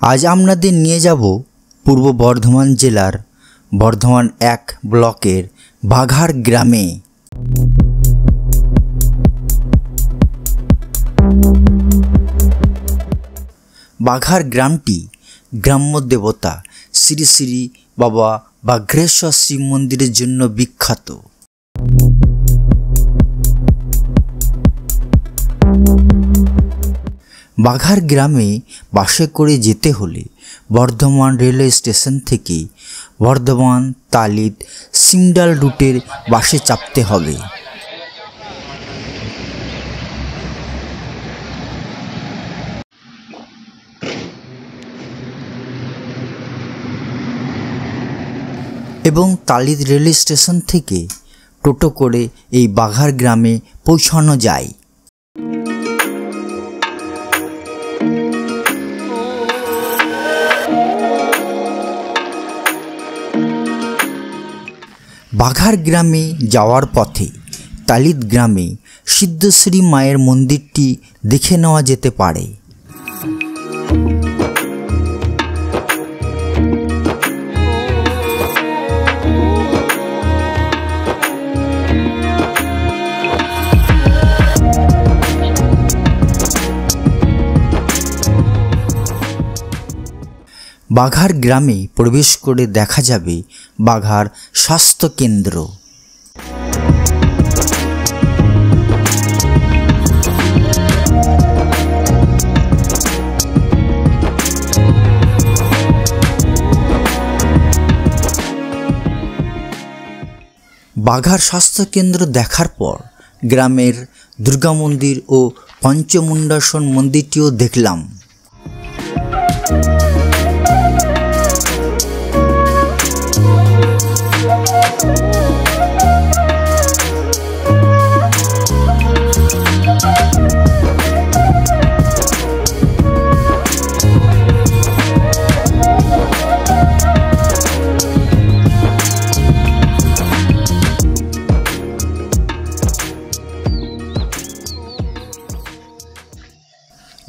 আজ আপনাদের নিয়ে যাব পূর্ব বর্ধমান জেলার বর্ধমান 1 ব্লকের বাঘার গ্রামে। বাঘার গ্রামটি গ্রাম্য দেবতা শ্রী শ্রী বাবা বাঘ্রেশ্বর শিব মন্দিরের জন্য বিখ্যাত। বাঘার গ্রামে বাসে করে যেতে হলে বর্ধমান রেলওয়ে স্টেশন থেকে বর্ধমান তালিদ সিংডাল রুটের বাসে চাপতে হবে। এবং তালিদ রেলওয়ে স্টেশন থেকে টোটো করে এই বাঘার গ্রামে পৌঁছানো যায়। বাঘার গ্রামে যাওয়ার পথে তালিদ গ্রামে সিদ্ধেশ্বরী মায়ের মন্দিরটি দেখে নেওয়া যেতে পারে। বাঘার গ্রামে প্রবেশ করে দেখা যাবে বাঘার স্বাস্থ্য কেন্দ্র। বাঘার স্বাস্থ্য কেন্দ্র দেখার পর গ্রামের দুর্গা মন্দির ও পঞ্চমুণ্ডাসন মন্দিরটিও দেখলাম।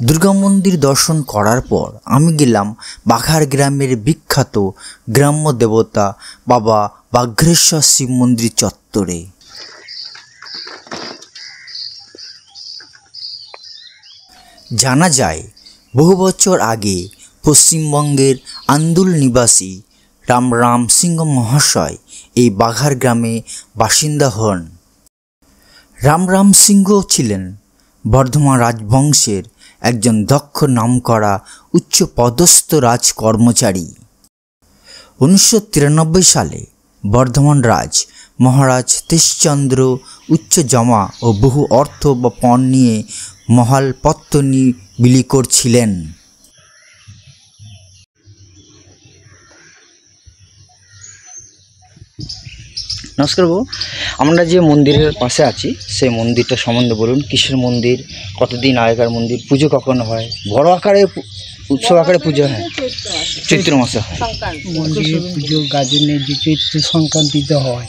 দুর্গা মন্দির দর্শন করার পর আমি গেলাম বাঘার গ্রামের বিখ্যাত গ্রাম্য দেবতা বাবা বাঘ্রেশ্বর শিব মন্দির চত্বরে। জানা যায় বহু বছর আগে পশ্চিমবঙ্গের আন্দুল নিবাসী রাম সিংহ মহাশয় এই বাঘার গ্রামে বাসিন্দা হন। রাম সিংহ ছিলেন বর্ধমান রাজবংশের একজন দক্ষ নামকরা উচ্চ পদস্থ রাজ কর্মচারী। 1993 সালে বর্ধমান রাজ মহারাজ তেজচন্দ্র উচ্চ জমা ও বহু অর্থ বা পণ নিয়ে মহালপত্তনি বিলি করছিলেন। নমস্কার বাবু, আমরা যে মন্দিরের পাশে আছি সেই মন্দিরটা সম্বন্ধে বলুন। কিসের মন্দির, কতদিন আগেকার মন্দির, পুজো কখন হয়? বড় আকারে উৎসব আকারে পুজো হয় চৈত্র মাসে হয়। মন্দিরের পুজো গাজনের যে চৈত্র সংক্রান্তিতে হয়,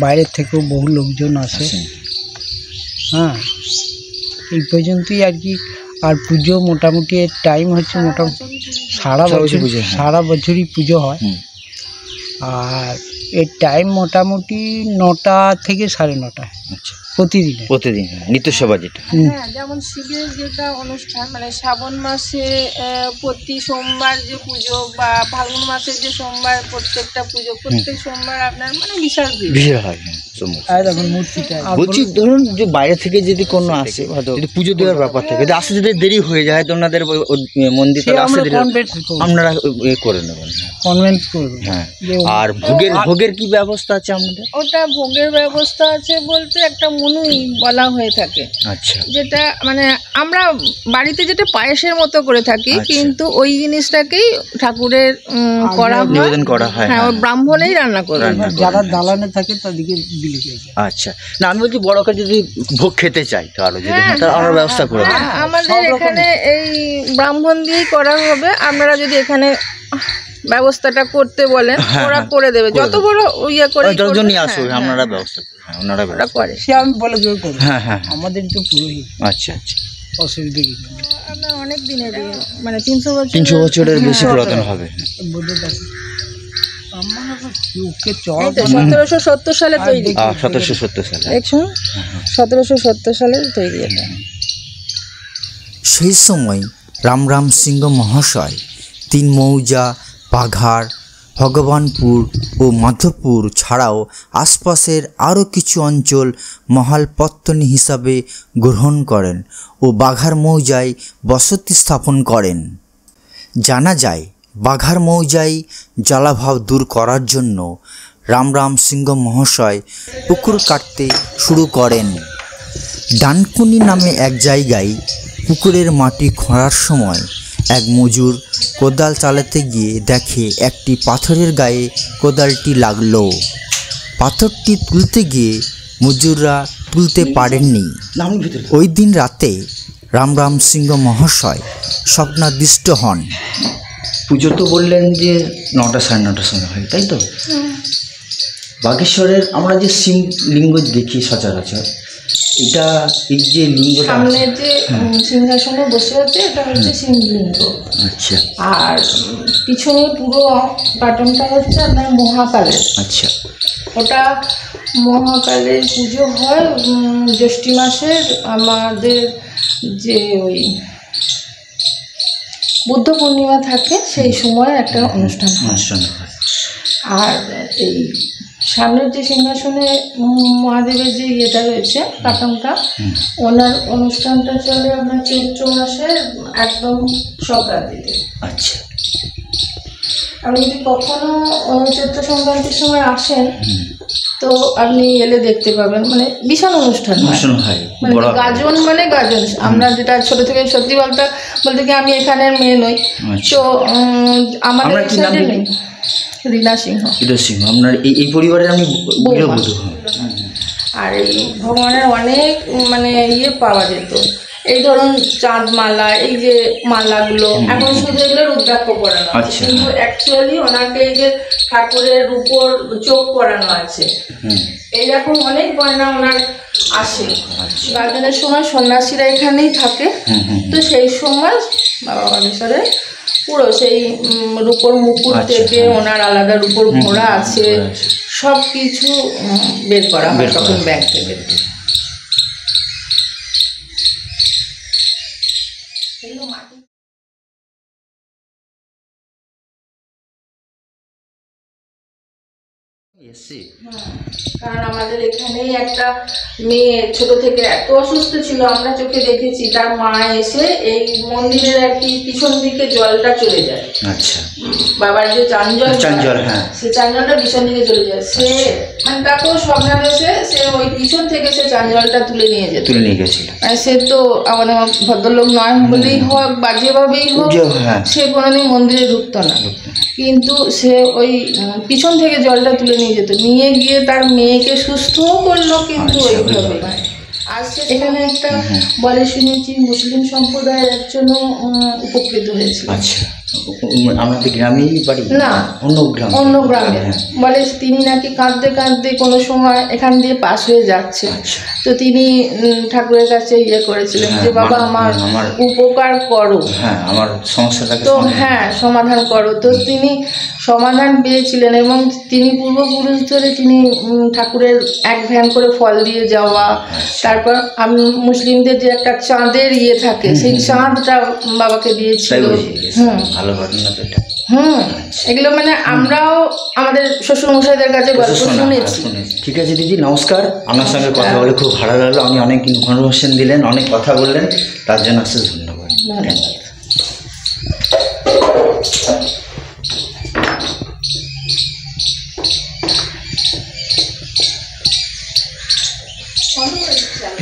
বাইরের থেকেও বহু লোকজন আসে। হ্যাঁ, এই পর্যন্তই আর কি। আর পুজো মোটামুটি টাইম হচ্ছে মোটামুটি সারা বছরই পুজো হয়। আর এর টাইম মোটামুটি 9টা থেকে 9:30। আচ্ছা, প্রতিদিন নিত্য সেবা যেটা। হ্যাঁ, যেমন শিবের যেটা অনুষ্ঠান, মানে শ্রাবণ মাসে প্রতি সোমবার যে পুজো, বা ফাল্গুন মাসের যে সোমবার প্রত্যেকটা পুজো, প্রত্যেক সোমবার আপনার মানে বিশাল ভিড় হয়। বলছি, ধরুন যে বাইরে থেকে যদি কোনো আসে, হয়তো যদি পুজো দেওয়ার ব্যাপার থাকে, যদি আসতে যদি দেরি হয়ে যায় তো ওনাদের মন্দির আপনারা করে নেবেন, কনভেন্ট করবেন। হ্যাঁ, আর ভোগের কি ব্যবস্থা আছে আপনাদের? ওটা ভোগের ব্যবস্থা আছে বলতে একটা মনুই বলা হয়ে থাকে। আচ্ছা, যেটা মানে আমরা বাড়িতে যেটা পায়েসের মতো করে থাকি, কিন্তু ওই জিনিসটাকেই ঠাকুরের করা হয়, নিবেদন করা হয়। হ্যাঁ, ব্রাহ্মণেই রান্না করে। যারা দালানে থাকে তাদেরকে বিলি করে। আচ্ছা, না আমি বলছি বড় করে যদি ভোগ খেতে চাই তাহলে যদি আমরা ব্যবস্থা করে দেব। আমাদের এখানে এই ব্রাহ্মণ দিয়েই করা হবে। আপনারা যদি এখানে ব্যবস্থাটা করতে বলেন, ওরা করে দেবে। যত বড় ইয়ে করে যতজন নিয়ে আসুক আপনারা ব্যবস্থা করে, ওনারা করে। সে আমি বলে দেব। হ্যাঁ, আমাদের তো পুরোহিত। আচ্ছা, অসুবিধে কিছু নেই। আপনার অনেক দিনের মানে 300 বছর 300 বছরের বেশি পুরাতন হবে। ওকে চল 1770 সালে তৈরি। 1770 সালে। দেখুন 1770 সালে তৈরি এটা। সেই সময় রামরাম সিংহ মহাশয় 3 মৌজা বাঘার, ভগবানপুর ও মাধবপুর ছাড়াও আশপাশের আরও কিছু অঞ্চল মহালপত্তনী হিসাবে গ্রহণ করেন ও বাঘার মৌজায় বসতি স্থাপন করেন। জানা যায় বাঘার মৌজায় জলাভাব দূর করার জন্য রামরাম সিংহ মহাশয় পুকুর কাটতে শুরু করেন। ডানকুনি নামে এক জায়গায় পুকুরের মাটি খোঁড়ার সময় এক মজুর কোদাল চালাতে গিয়ে দেখে একটি পাথরের গায়ে কোদালটি লাগলো। পাথরটি তুলতে গিয়ে মজুররা তুলতে পারেননি। ওই দিন রাতে রামরাম সিংহ মহাশয় স্বপ্নাদিষ্ট হন। পুজো তো বললেন যে 9টা 9:30 সময় হয়, তাই তো? বাগেশ্বরের আমরা যে শিবলিঙ্গ দেখি সচরাচর, এটা এই যে লিঙ্গটা সামনে যে সিংহাসনে বসে আছে এটা হচ্ছে শিবলিঙ্গ। আচ্ছা আর পিছনে পুরো বাটনটা হচ্ছে আপনার মহাকালের। আচ্ছা। ওটা মহাকালের পুজো হয় জ্যৈষ্ঠ মাসের আমাদের যে ওই বুদ্ধ পূর্ণিমা থাকে সেই সময় একটা অনুষ্ঠান হয়। আর এই সামনের যে সিংহাসনে মহাদেবের যে ইয়েটা রয়েছে কাটনটা, ওনার অনুষ্ঠানটা চলে আপনার চৈত্র মাসের একদম সংক্রান্তিতে। আচ্ছা। আপনি যদি কখনো চৈত্র সংক্রান্তির সময় আসেন তো আপনি এলে দেখতে পাবেন, মানে বিশাল অনুষ্ঠান হয়। মানে গাজন মানে গাজন। আমরা যেটা ছোট থেকে সত্যি বলতে কি আমি এখানের মেয়ে নই, তো আমাদের সাইডে নেই। রীনা সিংহ। আপনার এই পরিবারের আমি গৃহবধূ। আর এই ভগবানের অনেক মানে ইয়ে পাওয়া যেত, এই ধরুন চাঁদ মালা, এই যে মালাগুলো এখন শুধু এগুলো রুদ্রাক্ষ পরানো আছে, কিন্তু অ্যাকচুয়ালি ওনাকে এই যে ঠাকুরের উপর চোখ পরানো আছে, এইরকম অনেক গয়না ওনার আসে। গাজনের সময় সন্ন্যাসীরা এখানেই থাকে, তো সেই সময় বাবা বাগেশ্বরে পুরো সেই রূপোর মুকুট থেকে ওনার আলাদা রূপোর ঘোড়া আছে, সব কিছু বের করা হয় তখন ব্যাগ থেকে। কারণ আমাদের এখানেই একটা মেয়ে ছোট থেকে এত অসুস্থ ছিল, আমরা চোখে দেখেছি, তার মা এসে এই মন্দিরের আর কি পিছন দিকে জলটা চলে যায়। আচ্ছা। বাবার যে চাঞ্জল, হ্যাঁ, সেই চাঞ্জলটা পিছন দিকে চলে যায়। সে মানে তাকেও স্বপ্নাদেশে সে ওই পিছন থেকে সে চাঞ্জলটা তুলে নিয়ে গেছিল। সে তো আমাদের ভদ্রলোক নয় বলেই হোক বা যেভাবেই হোক সে কোনোদিন মন্দিরে ঢুকতো না, কিন্তু সে ওই পিছন থেকে জলটা তুলে নিয়ে যেত, নিয়ে গিয়ে তার মেয়েকে সুস্থও করলো, কিন্তু ওইভাবে। আর এখানে একটা বলে শুনেছি মুসলিম সম্প্রদায়ের একজনও উপকৃত হয়েছিল। আচ্ছা। আমাদের গ্রামেই বাড়ি না, অন্য গ্রামে। বলে তিনি নাকি কাঁদতে কাঁদতে কোনো সময় এখান দিয়ে পাশ হয়ে যাচ্ছে, তো তিনি ঠাকুরের কাছে ইয়ে করেছিলেন যে বাবা আমার উপকার করো, আমার সমস্যাটাকে তো সমাধান করো। তো তিনি সমাধান পেয়েছিলেন এবং তিনি পূর্বপুরুষ ধরে তিনি ঠাকুরের এক ভ্যান করে ফল দিয়ে যাওয়া, তারপর মুসলিমদের যে একটা চাঁদের ইয়ে থাকে সেই চাঁদটা বাবাকে দিয়েছিল। ভালো ঘটনা তো এটা। এগুলো মানে আমরাও আমাদের শ্বশুর মশাইদের কাছে গল্প শুনেছি। ঠিক আছে দিদি, নমস্কার। আপনার সঙ্গে কথা বলে খুব ভালো লাগলো। আপনি অনেক ইনফরমেশন দিলেন, অনেক কথা বললেন, তার জন্য অশেষ ধন্যবাদ।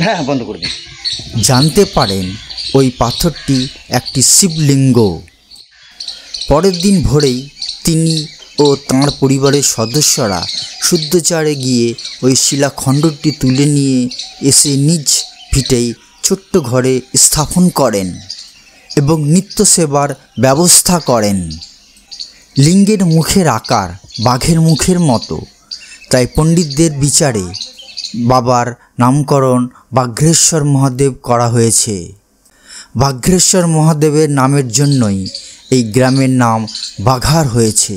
হ্যাঁ, বন্ধ করে দিন। জানতে পারেন ওই পাথরটি একটি শিবলিঙ্গ। পরের দিন ভোরেই তিনি ও তাঁর পরিবারের সদস্যরা শুদ্ধচারে গিয়ে ওই শিলাখণ্ডটি তুলে নিয়ে এসে নিজ ভিটেই ছোট্ট ঘরে স্থাপন করেন এবং নিত্য সেবার ব্যবস্থা করেন। লিঙ্গের মুখের আকার বাঘের মুখের মতো, তাই পণ্ডিতদের বিচারে বাবার নামকরণ বাঘ্রেশ্বর মহাদেব করা হয়েছে। বাঘ্রেশ্বর মহাদেবের নামের জন্যই এই গ্রামের নাম বাঘার হয়েছে।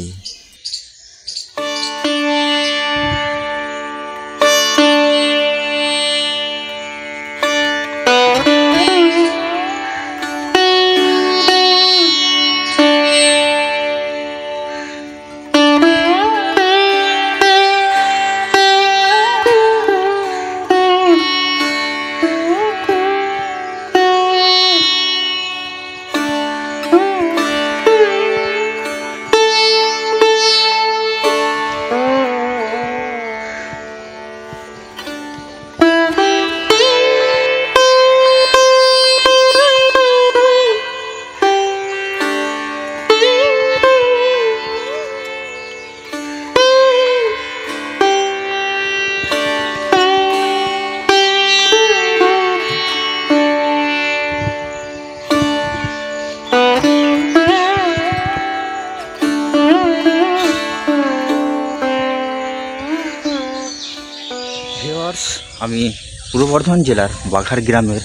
আমি পূর্ব বর্ধমান জেলার বাঘার গ্রামের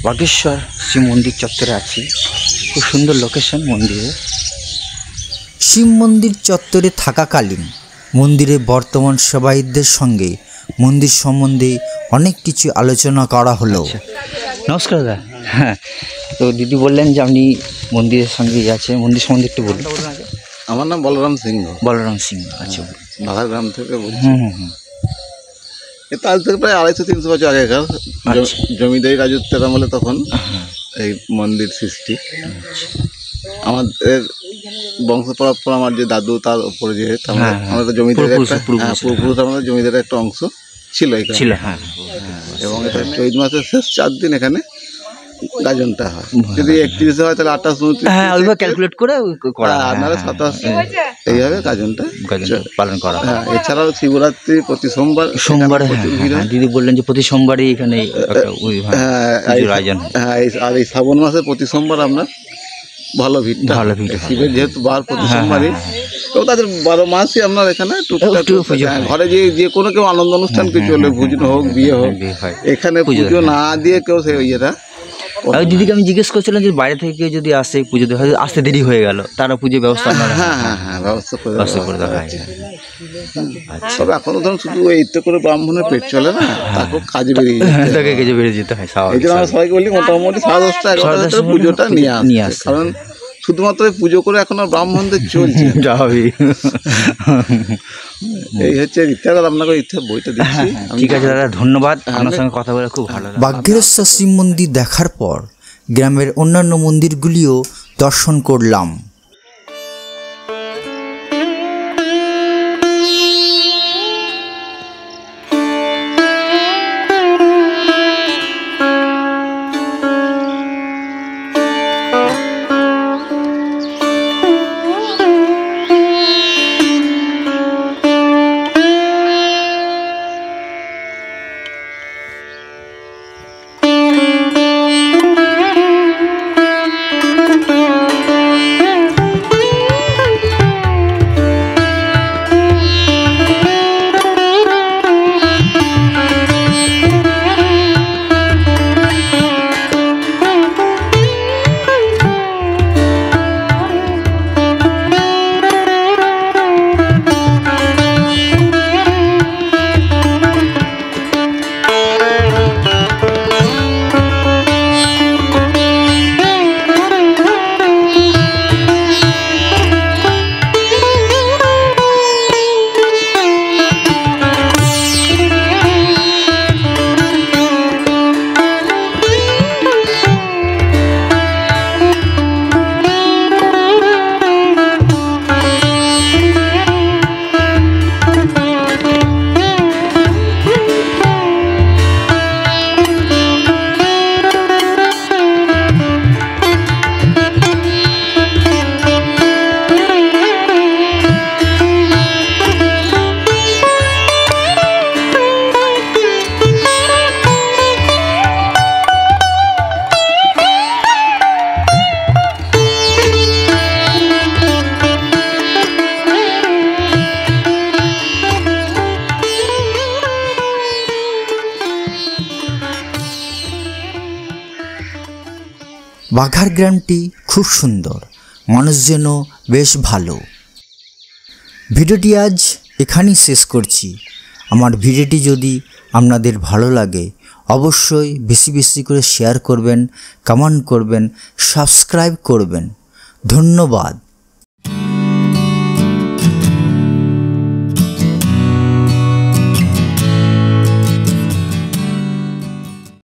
বাঘেশ্বর শিব মন্দির চত্বরে আছি। খুব সুন্দর লোকেশন মন্দিরে। শিব মন্দির চত্বরে থাকাকালীন মন্দিরে বর্তমান সেবায়িতদের সঙ্গে মন্দির সম্বন্ধে অনেক কিছু আলোচনা করা হলো। নমস্কার দাদা। হ্যাঁ, তো দিদি বললেন যে আপনি মন্দিরের সঙ্গে আছে, মন্দির সম্বন্ধে একটু বলুন। আমার নাম বলরাম সিংহ, বলরাম সিং। আচ্ছা, বাঘার গ্রাম থেকে বলছি। হুম। এটা আজ থেকে প্রায় 250-300 বছর আগেকার জমিদারি রাজত্বের আমলে তখন এই মন্দির সৃষ্টি। আমাদের বংশ পরম্পরা, আমার যে দাদু তার উপরে যেহেতু আমাদের জমিদারের একটা পূর্বপুরুষ, আমাদের জমিদারের একটা অংশ ছিল এখানে। এবং এটা চৈত মাসের শেষ 4 দিন এখানে গাজনটা হয়। যদি 31 হয় তাহলে 28, 29 ক্যালকুলেট করে করা, আপনারা 27 এইভাবে গাজনটা পালন করা। হ্যাঁ, এছাড়াও শিবরাত্রি প্রতি সোমবার। দিদি বললেন যে প্রতি সোমবারই এখানে আর এই শ্রাবণ মাসে প্রতি সোমবার আপনার ভালো ভিড়। শিবের যেহেতু বার প্রতি সোমবারই, তো তাদের 12 মাসই আপনার এখানে ঘরে যে কোনো কেউ আনন্দ অনুষ্ঠান কিছু হলে, ভোজন হোক, বিয়ে হোক, এখানে পুজো না দিয়ে কেউ সেই ইয়েটা। দিদিকে আমি জিজ্ঞেস করছিলাম যে বাইরে থেকে কেউ যদি আসে পুজো দেওয়া, হয়তো আসতে দেরি হয়ে গেল, তারা পুজোর ব্যবস্থা। হ্যাঁ, ব্যবস্থা করে দেওয়া হয়। তবে এখনো ধরুন শুধু এইতে করে ব্রাহ্মণের পেট চলে না, তাকে কাজে বেরিয়ে যেতে হয়। এই জন্য আমরা সবাইকে বলি মোটামুটি 10:30-11টার পুজোটা নিয়ে আসে, কারণ শুধুমাত্র পুজো করে এখন আর ব্রাহ্মণদের চলছে। এই হচ্ছে ইচ্ছা। আপনাকে ইচ্ছা বইটা দিচ্ছি। ঠিক আছে দাদা, ধন্যবাদ। আপনার সঙ্গে কথা বলে খুব ভালো লাগলো। বাঘ্রেশ্বর শিব মন্দির দেখার পর গ্রামের অন্যান্য মন্দিরগুলিও দর্শন করলাম। বাঘার গ্রামটি খুব সুন্দর, মানুষজনও বেশ ভালো। ভিডিওটি আজ এখানেই শেষ করছি। আমার ভিডিওটি যদি আপনাদের ভালো লাগে অবশ্যই বেশি বেশি করে শেয়ার করবেন, কমেন্ট করবেন, সাবস্ক্রাইব করবেন। ধন্যবাদ।